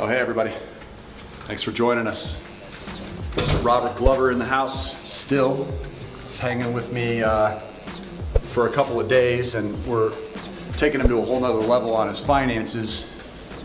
Oh, hey everybody. Thanks for joining us. Mr. Robert Glover in the house still. He's hanging with me for a couple of days, and we're taking him to a whole nother level on his finances.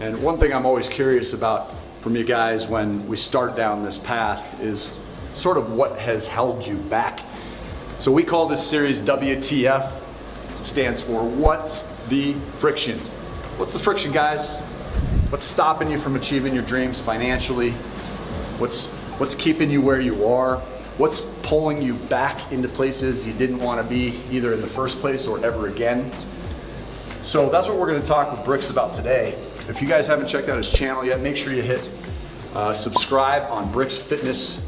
And one thing I'm always curious about from you guys when we start down this path is sort of what has held you back. So we call this series WTF. It stands for What's the Friction? What's the friction, guys? What's stopping you from achieving your dreams financially? What's keeping you where you are? What's pulling you back into places you didn't want to be either in the first place or ever again? So that's what we're going to talk with Brix about today. If you guys haven't checked out his channel yet, make sure you hit subscribe on Brix Fitness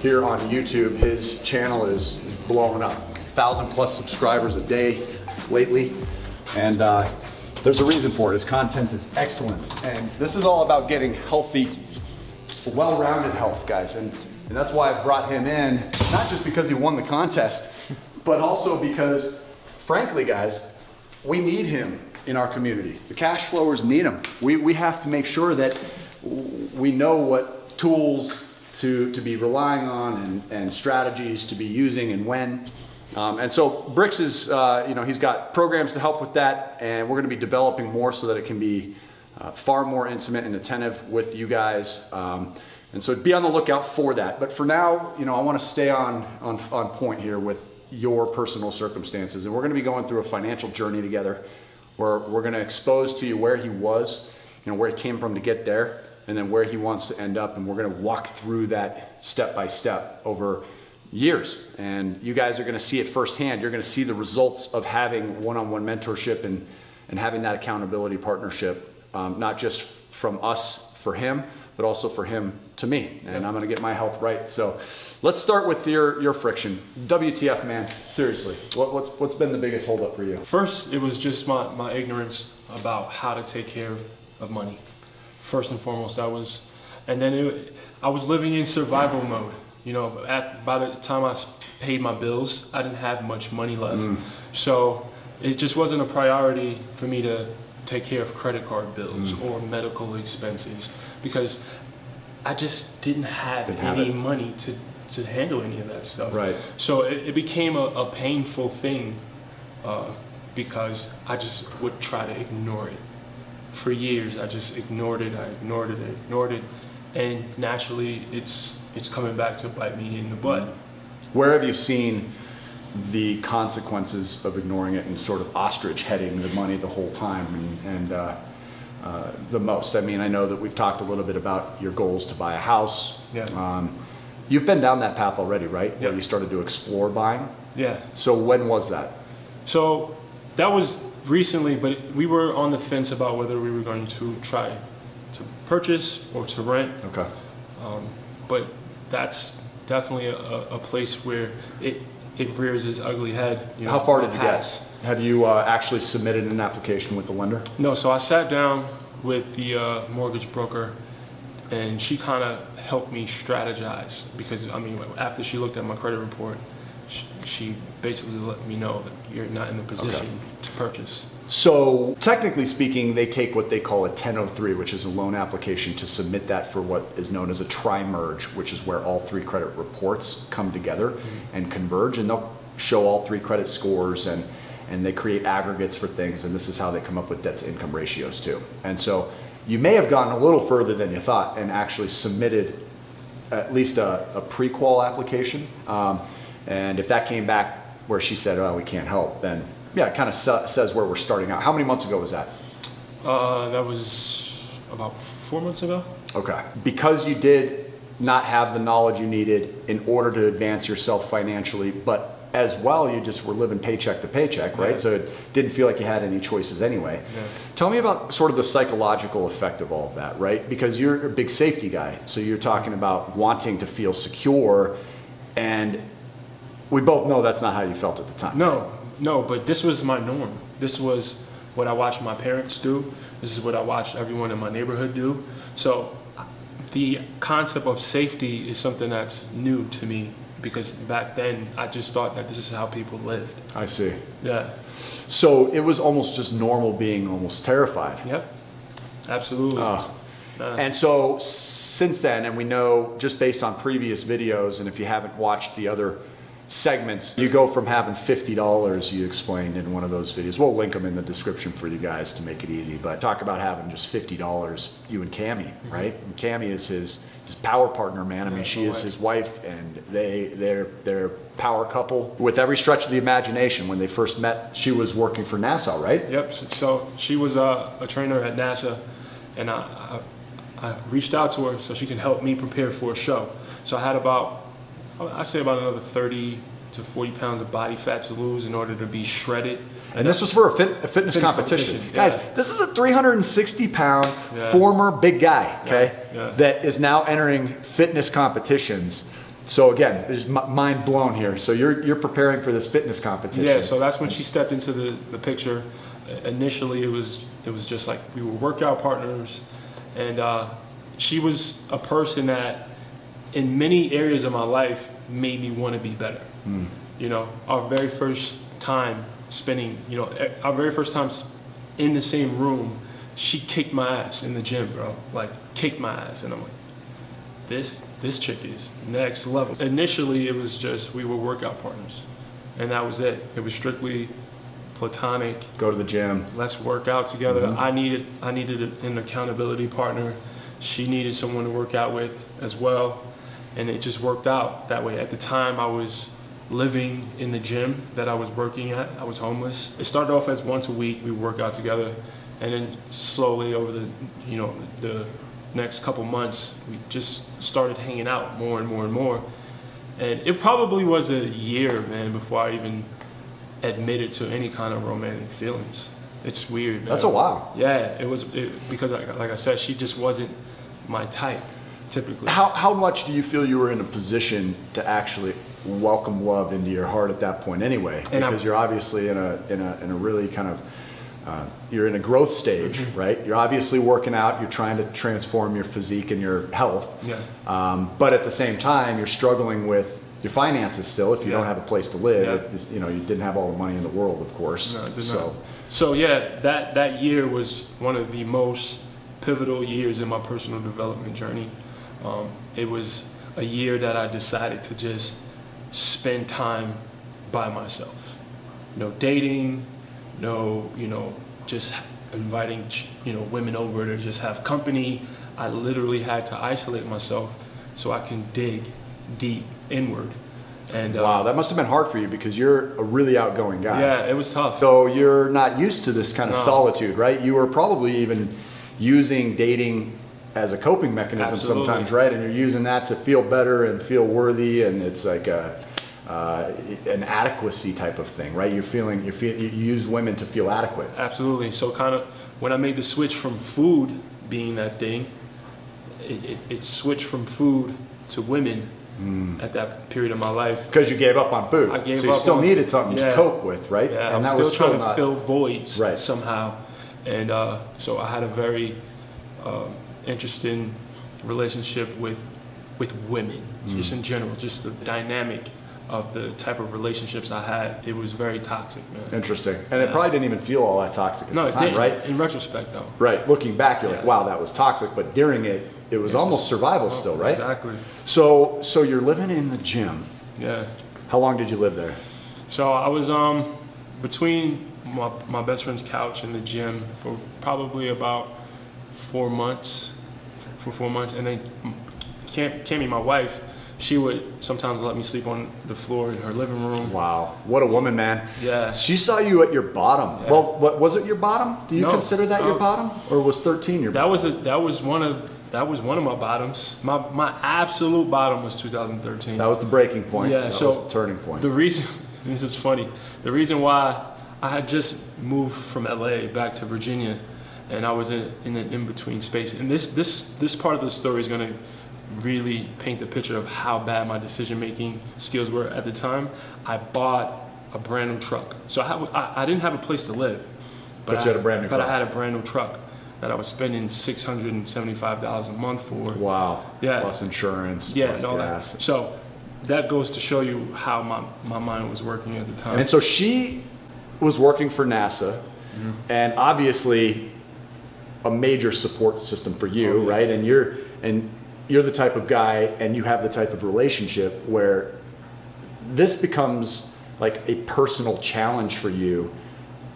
here on YouTube. His channel is blowing up. 1,000+ subscribers a day lately. And there's a reason for it. His content is excellent. And this is all about getting healthy, well-rounded health, guys. And that's why I brought him in, not just because he won the contest, but also because, frankly, guys, we need him in our community. The cash flowers need him. We have to make sure that we know what tools to be relying on and strategies to be using and when. And so Brix is, he's got programs to help with that, and we're going to be developing more so that it can be far more intimate and attentive with you guys. And so be on the lookout for that. But for now, I want to stay on point here with your personal circumstances. And we're going to be going through a financial journey together where we're going to expose to you where he was, where he came from to get there, and then where he wants to end up. And we're going to walk through that step by step over years. And you guys are going to see it firsthand. You're going to see the results of having one-on-one mentorship and having that accountability partnership, not just from us for him, but also for him to me. And I'm going to get my health right. So let's start with your friction. WTF, man, seriously, what's been the biggest holdup for you? First, it was just my ignorance about how to take care of money. First and foremost, I was living in survival mode. By the time I paid my bills, I didn't have much money left. So it just wasn't a priority for me to take care of credit card bills or medical expenses because I just didn't have any money to handle any of that stuff. Right. So it became a painful thing because I just would try to ignore it. For years, I just ignored it. I ignored it. And naturally, it's coming back to bite me in the butt. Where have you seen the consequences of ignoring it and sort of ostrich heading the money the whole time and the most? I mean, I know that we've talked a little bit about your goals to buy a house. Yeah. You've been down that path already, right? Yep. Where you started to explore buying? Yeah. So when was that? So that was recently, but we were on the fence about whether we were going to try to purchase or to rent. Okay. But that's definitely a place where it rears its ugly head. How far did you get? Have you actually submitted an application with the lender? No, so I sat down with the mortgage broker, and she kind of helped me strategize because, after she looked at my credit report, she basically let me know that you're not in the position to purchase. So technically speaking, they take what they call a 1003, which is a loan application, to submit that for what is known as a tri-merge, which is where all three credit reports come together and converge, and they'll show all three credit scores and they create aggregates for things, and this is how they come up with debt to income ratios too. And so you may have gone a little further than you thought and actually submitted at least a pre-qual application. And if that came back where she said, oh, we can't help, then yeah, it kind of says where we're starting out. How many months ago was that? That was about 4 months ago. Okay. Because you did not have the knowledge you needed in order to advance yourself financially, but as well, you just were living paycheck to paycheck, right? Yeah. So it didn't feel like you had any choices anyway. Yeah. Tell me about sort of the psychological effect of all of that, right? Because you're a big safety guy. So you're talking about wanting to feel secure, and we both know that's not how you felt at the time. No, but this was my norm. This was what I watched my parents do. This is what I watched everyone in my neighborhood do. So the concept of safety is something that's new to me because back then I just thought that this is how people lived. I see. Yeah. So it was almost just normal being almost terrified. Yep, absolutely. And so since then, and we know just based on previous videos, and if you haven't watched the other segments, you go from having $50, you explained in one of those videos. We'll link them in the description for you guys to make it easy, but talk about having just $50, you and Cammie, right? And Cammie is his power partner, man. I mean, she is his wife, and they're power couple with every stretch of the imagination. When they first met, she was working for NASA, right? Yep. So she was a trainer at NASA, and I reached out to her so she can help me prepare for a show. So I had I'd say about another 30 to 40 pounds of body fat to lose in order to be shredded. And this was for a fitness competition. Guys, this is a 360-pound former big guy, okay, that is now entering fitness competitions. So again, there's mind blown here. So you're preparing for this fitness competition. Yeah, so that's when she stepped into the picture. Initially, it was just like we were workout partners, and she was a person that in many areas of my life made me want to be better. You know, our very first time in the same room, she kicked my ass in the gym, bro. Like, kicked my ass. And I'm like, this chick is next level. Initially, it was just, we were workout partners. And that was it. It was strictly platonic. Go to the gym. Let's work out together. I needed an accountability partner. She needed someone to work out with as well. And it just worked out that way. At the time, I was living in the gym that I was working at. I was homeless. It started off as once a week. We would work out together. And then slowly over the next couple months, we just started hanging out more and more and more. And it probably was a year, man, before I even admitted to any kind of romantic feelings. It's weird, man. That's a while. Yeah, because like I said, she just wasn't my type, typically. How much do you feel you were in a position to actually welcome love into your heart at that point anyway? Because you're obviously in a really kind of you're in a growth stage, right? You're obviously working out. You're trying to transform your physique and your health. Yeah. But at the same time, you're struggling with your finances still. If you don't have a place to live, you didn't have all the money in the world, of course. No, so yeah, that year was one of the most pivotal years in my personal development journey. It was a year that I decided to just spend time by myself. No dating, just inviting, women over to just have company. I literally had to isolate myself so I can dig deep inward. And wow, that must have been hard for you because you're a really outgoing guy. Yeah, it was tough. So you're not used to this kind of solitude, right? You were probably even using dating as a coping mechanism sometimes, right? And you're using that to feel better and feel worthy, and it's like an adequacy type of thing, right? You use women to feel adequate. Absolutely. So kind of when I made the switch from food being that thing, it switched from food to women at that period of my life. Because you gave up on food. I gave up. So you still needed something to cope with, right? Yeah, and I was still trying to fill voids somehow. And so I had a very interesting relationship with women, just in general, just the dynamic of the type of relationships I had. It was very toxic, man. Interesting. And it probably didn't even feel all that toxic at the time, didn't. right? In retrospect, though. Right. Looking back, you're like, wow, that was toxic. But during it was almost survival still, right? Exactly. So you're living in the gym. Yeah. How long did you live there? So I was between my best friend's couch and the gym for probably about 4 months. For 4 months. And then Cammie, my wife, she would sometimes let me sleep on the floor in her living room. Wow, what a woman, man. Yeah. She saw you at your bottom. Yeah. Well, was it your bottom? Do you consider that your bottom, or was 13 your bottom? That was one of my bottoms. My absolute bottom was 2013. That was the breaking point. Yeah. That was the turning point. The reason, this is funny. The reason why I had just moved from LA back to Virginia, and I was in an in-between space. And this part of the story is going to really paint the picture of how bad my decision-making skills were at the time. I bought a brand new truck. So I didn't have a place to live. But you had a brand new truck. But I had a brand new truck that I was spending $675 a month for. Wow. Yeah. Plus insurance. Yeah, plus and all gas. that. So that goes to show you how my mind was working at the time. And so she was working for NASA, and obviously a major support system for you, Oh, yeah. right? And you're the type of guy, and you have the type of relationship where this becomes like a personal challenge for you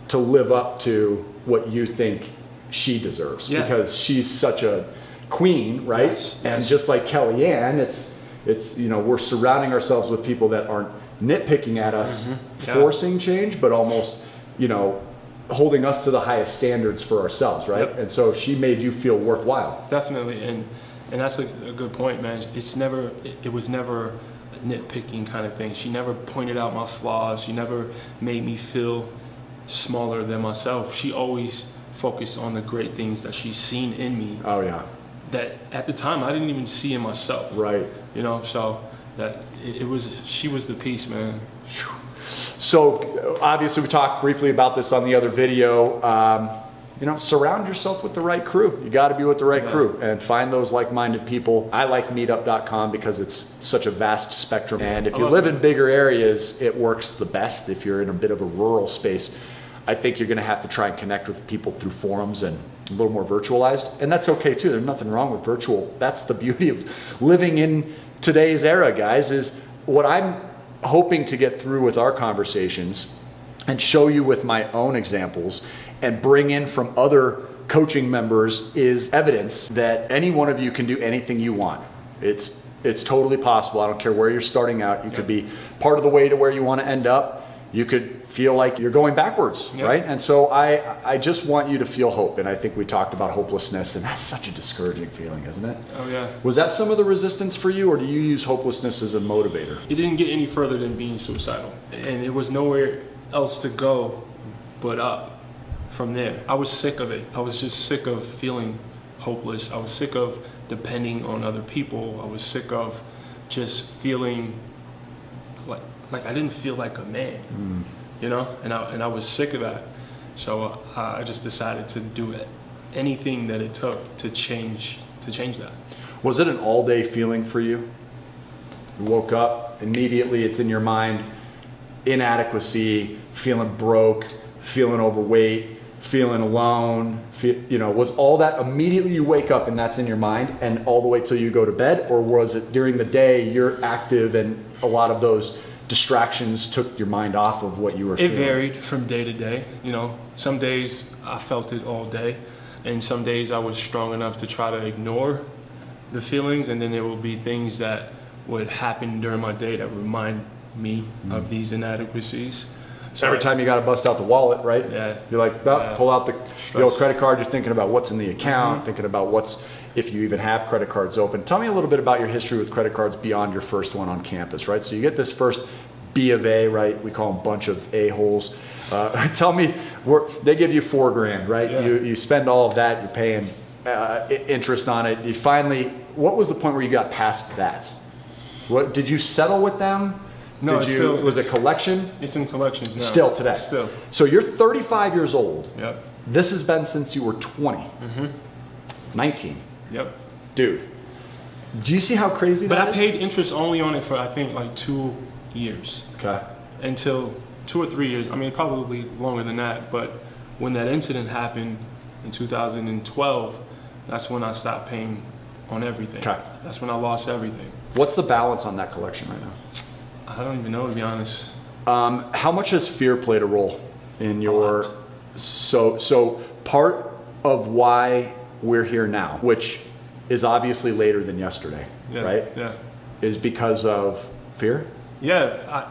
to live up to what you think she deserves, Yeah. because she's such a queen, right? Yes, And yes. just like Kellyanne, it's we're surrounding ourselves with people that aren't nitpicking at us, Yeah. forcing change, but almost holding us to the highest standards for ourselves, right? Yep. And so she made you feel worthwhile. Definitely, and that's a good point, man. It was never a nitpicking kind of thing. She never pointed out my flaws. She never made me feel smaller than myself. She always focused on the great things that she's seen in me Oh yeah, that at the time I didn't even see in myself. right. So that she was the piece, man. So obviously we talked briefly about this on the other video. Surround yourself with the right crew. You got to be with the right Yeah. crew and find those like-minded people. I like meetup.com because it's such a vast spectrum. And if you live in bigger areas, it works the best. If you're in a bit of a rural space, I think you're going to have to try and connect with people through forums and a little more virtualized. And that's okay too. There's nothing wrong with virtual. That's the beauty of living in today's era, guys, is what I'm hoping to get through with our conversations and show you with my own examples and bring in from other coaching members is evidence that any one of you can do anything you want. It's totally possible. I don't care where you're starting out. You could be part of the way to where you want to end up. You could feel like you're going backwards, right? And so I just want you to feel hope. And I think we talked about hopelessness, and that's such a discouraging feeling, isn't it? Oh yeah. Was that some of the resistance for you, or do you use hopelessness as a motivator? It didn't get any further than being suicidal, and it was nowhere else to go but up from there. I was sick of it. I was just sick of feeling hopeless. I was sick of depending on other people. I was sick of just feeling like I didn't feel like a man, and I was sick of that. So I just decided to do anything that it took to change that. Was it an all-day feeling for you? You woke up, immediately it's in your mind, inadequacy, feeling broke, feeling overweight, feeling alone, was all that immediately you wake up and that's in your mind and all the way till you go to bed? Or was it during the day you're active and a lot of those distractions took your mind off of what you were feeling? It varied from day to day. Some days I felt it all day, and some days I was strong enough to try to ignore the feelings, and then there will be things that would happen during my day that remind me of these inadequacies. So every time you got to bust out the wallet, right? Yeah. You're like, pull out the old credit card. You're thinking about what's in the account, thinking about if you even have credit cards open. Tell me a little bit about your history with credit cards beyond your first one on campus, right? So you get this first B of A, right? We call them a bunch of A-holes. Tell me, they give you $4,000, right? Yeah. You spend all of that, you're paying interest on it. You finally, what was the point where you got past that? What did you settle with them? No, was it collection? It's in collections now. Still today? Still. So you're 35 years old. Yep. This has been since you were 20. 19. Yep. Dude, do you see how crazy But that I is? paid interest only on it for I think like 2 years. Okay. Until 2 or 3 years. I mean, probably longer than that. But when that incident happened in 2012, that's when I stopped paying on everything. Okay. That's when I lost everything. What's the balance on that collection right now? I don't even know, to be honest. How much has fear played a role in your? So part of why we're here now, which is obviously later than yesterday, Yeah. right? Yeah. Is because of fear? Yeah.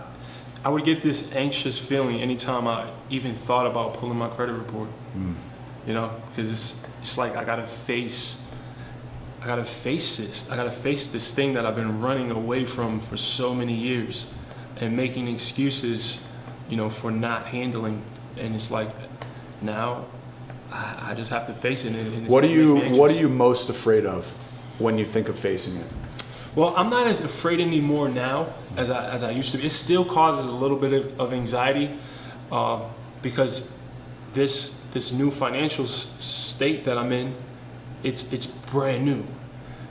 I would get this anxious feeling anytime I even thought about pulling my credit report. Because it's like I gotta face this. I gotta face this thing that I've been running away from for so many years, and making excuses, for not handling. And it's like now I just have to face it. And What are you most afraid of when you think of facing it? Well, I'm not as afraid anymore now as I used to be. It still causes a little bit of anxiety because this new financial state that I'm in, it's brand new.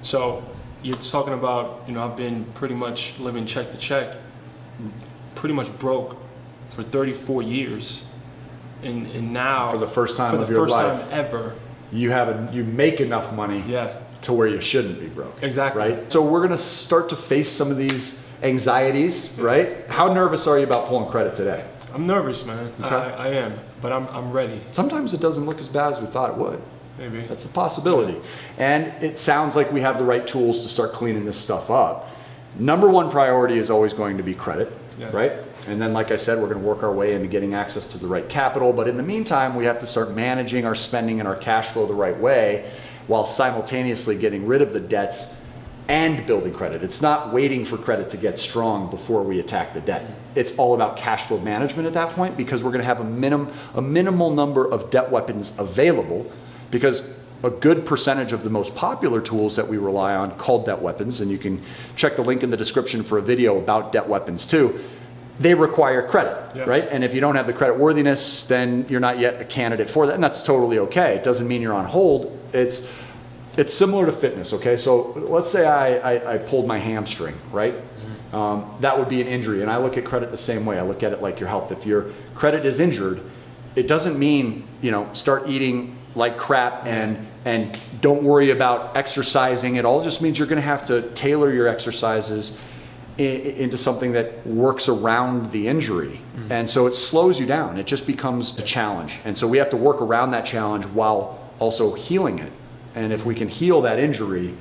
So you're talking about, I've been pretty much living check to check, pretty much broke for 34 years, and now For the first time of your life. time ever, you make enough money Yeah. to where you shouldn't be broke. Exactly. Right? So we're gonna start to face some of these anxieties, right? How nervous are you about pulling credit today? I'm nervous, man. Okay. I am, but I'm ready. Sometimes it doesn't look as bad as we thought it would. Maybe. That's a possibility. And it sounds like we have the right tools to start cleaning this stuff up. Number one priority is always going to be credit, right? And then, like I said, we're going to work our way into getting access to the right capital. But in the meantime, we have to start managing our spending and our cash flow the right way while simultaneously getting rid of the debts and building credit. It's not waiting for credit to get strong before we attack the debt. It's all about cash flow management at that point, because we're going to have a minimal number of debt weapons available, because a good percentage of the most popular tools that we rely on, called debt weapons, and you can check the link in the description for a video about debt weapons too, they require credit, right? And if you don't have the credit worthiness, then you're not yet a candidate for that, and that's totally okay. It doesn't mean you're on hold. It's similar to fitness, okay? So let's say I pulled my hamstring, right? That would be an injury, and I look at credit the same way. I look at it like your health. If your credit is injured, it doesn't mean, start eating like crap and don't worry about exercising. It all just means you're going to have to tailor your exercises into something that works around the injury. And so it slows you down. It just becomes a challenge. And so we have to work around that challenge while also healing it. And if we can heal that injury,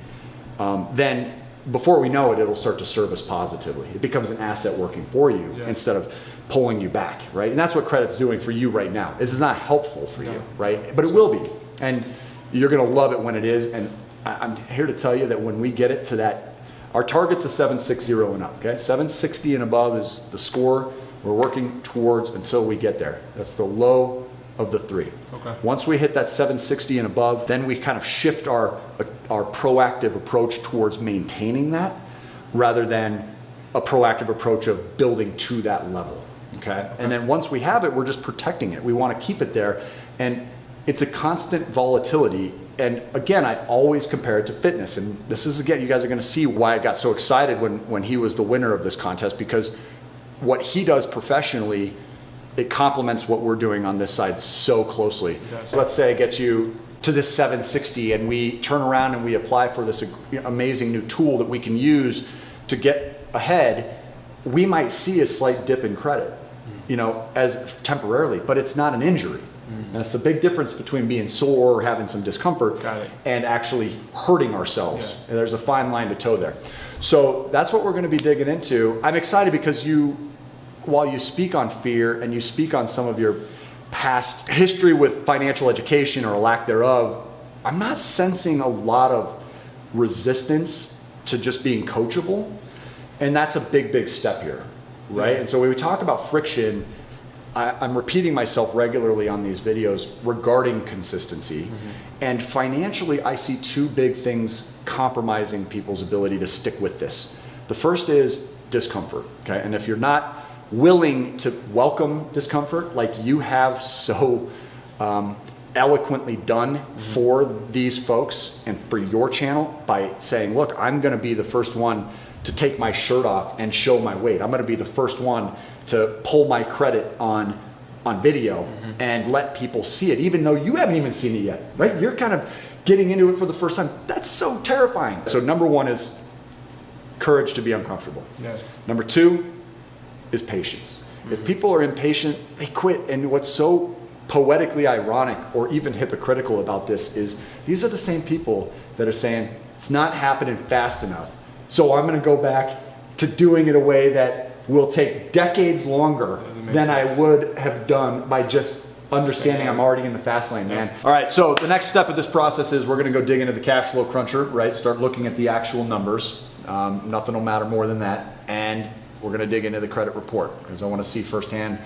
then before we know it, it'll start to serve us positively. It becomes an asset working for you instead of pulling you back, right? And that's what credit's doing for you right now. This is not helpful for you, right? But it will be. And you're gonna love it when it is. And I'm here to tell you that when we get it to that, our target's a 760 and up, okay? 760 and above is the score we're working towards until we get there. That's the low of the three. Okay. Once we hit that 760 and above, then we kind of shift our proactive approach towards maintaining that, rather than a proactive approach of building to that level. Okay. And then once we have it, we're just protecting it. We want to keep it there, and it's a constant volatility. And again, I always compare it to fitness. And this is, again, you guys are going to see why I got so excited when he was the winner of this contest, because what he does professionally, it complements what we're doing on this side so closely. So let's say I get you to this 760 and we turn around and we apply for this amazing new tool that we can use to get ahead. We might see a slight dip in credit, as temporarily, but it's not an injury. And that's the big difference between being sore or having some discomfort and actually hurting ourselves. And there's a fine line to toe there. So that's what we're going to be digging into. I'm excited because while you speak on fear and you speak on some of your past history with financial education or lack thereof, I'm not sensing a lot of resistance to just being coachable. And that's a big, big step here, right? And so when we talk about friction, I'm repeating myself regularly on these videos regarding consistency. And financially, I see two big things compromising people's ability to stick with this. The first is discomfort, okay? And if you're not willing to welcome discomfort like you have so eloquently done for these folks and for your channel by saying, look, I'm going to be the first one to take my shirt off and show my weight. I'm going to be the first one to pull my credit on video and let people see it, even though you haven't even seen it yet, right? You're kind of getting into it for the first time. That's so terrifying. So number one is courage to be uncomfortable. Number two is patience. If people are impatient, they quit. And what's so poetically ironic or even hypocritical about this is these are the same people that are saying it's not happening fast enough, so I'm going to go back to doing it a way that will take decades longer than I would have done by just understanding I'm already in the fast lane, man. All right, so the next step of this process is we're going to go dig into the cash flow cruncher, right? Start looking at the actual numbers. Nothing will matter more than that. And we're going to dig into the credit report because I want to see firsthand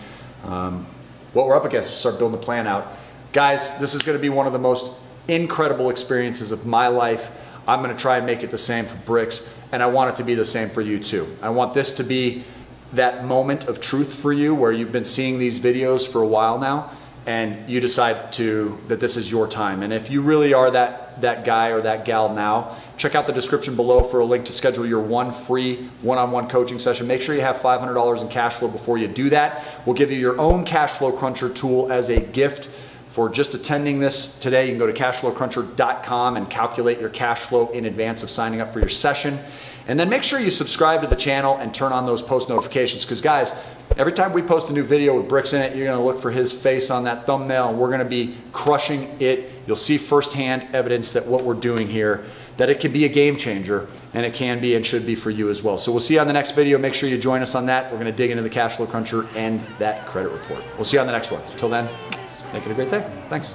what we're up against. Start building the plan out. Guys, this is going to be one of the most incredible experiences of my life. I'm going to try and make it the same for Brix, and I want it to be the same for you too. I want this to be that moment of truth for you where you've been seeing these videos for a while now and you decide that this is your time. And if you really are that guy or that gal now, check out the description below for a link to schedule your one free one-on-one coaching session. Make sure you have $500 in cash flow before you do that. We'll give you your own cash flow cruncher tool as a gift for just attending this today. You can go to cashflowcruncher.com and calculate your cash flow in advance of signing up for your session. And then make sure you subscribe to the channel and turn on those post notifications, because guys, every time we post a new video with Brix in it, you're gonna look for his face on that thumbnail, and we're gonna be crushing it. You'll see firsthand evidence that what we're doing here, that it can be a game changer, and it can be and should be for you as well. So we'll see you on the next video. Make sure you join us on that. We're gonna dig into the cash flow cruncher and that credit report. We'll see you on the next one. Until then, make it a great day. Thanks.